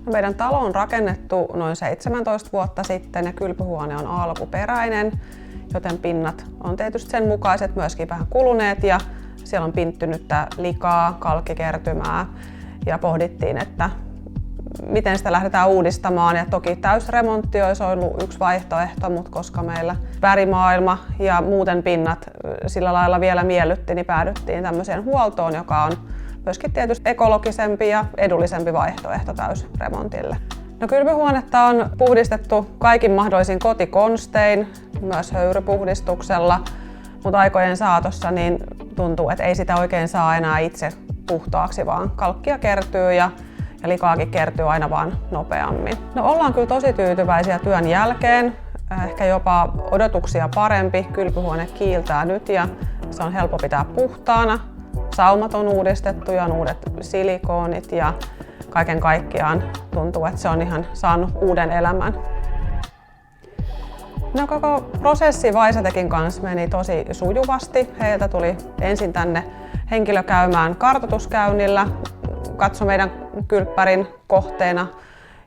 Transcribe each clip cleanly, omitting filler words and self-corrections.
Meidän talo on rakennettu noin 17 vuotta sitten ja kylpyhuone on alkuperäinen, joten pinnat on tietysti sen mukaiset myöskin vähän kuluneet ja siellä on pinttynyttä likaa, kalkkikertymää ja pohdittiin, että miten sitä lähdetään uudistamaan ja toki täysremontti olisi ollut yksi vaihtoehto, mutta koska meillä värimaailma ja muuten pinnat sillä lailla vielä miellytti, niin päädyttiin tämmöiseen huoltoon, joka on myöskin tietysti ekologisempi ja edullisempi vaihtoehto täysremontille. No, kylpyhuonetta on puhdistettu kaikin mahdollisin kotikonstein, myös höyrypuhdistuksella, mutta aikojen saatossa niin tuntuu, että ei sitä oikein saa enää itse puhtaaksi, vaan kalkkia kertyy ja likaakin kertyy aina vaan nopeammin. No, ollaan kyllä tosi tyytyväisiä työn jälkeen, ehkä jopa odotuksia parempi. Kylpyhuone kiiltää nyt ja se on helppo pitää puhtaana. Saumat on uudistettu ja on uudet silikoonit ja kaiken kaikkiaan tuntuu, että se on ihan saanut uuden elämän. No, koko prosessi Vaisatekin kanssa meni tosi sujuvasti. Heiltä tuli ensin tänne henkilö käymään kartoituskäynnillä, katsoi meidän kylppärin kohteena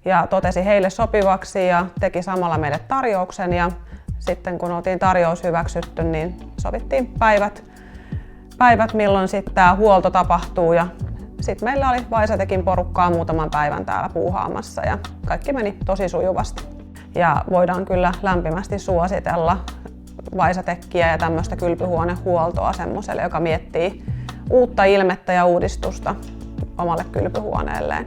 ja totesi heille sopivaksi ja teki samalla meille tarjouksen. Ja sitten kun oltiin tarjous hyväksytty, niin sovittiin päivät milloin sitten tämä huolto tapahtuu. Ja sitten meillä oli Vaisatekin porukkaa muutaman päivän täällä puuhaamassa ja kaikki meni tosi sujuvasti. Ja voidaan kyllä lämpimästi suositella Vaisatekkiä ja tämmöistä kylpyhuonehuoltoa semmoiselle, joka miettii uutta ilmettä ja uudistusta omalle kylpyhuoneelleen.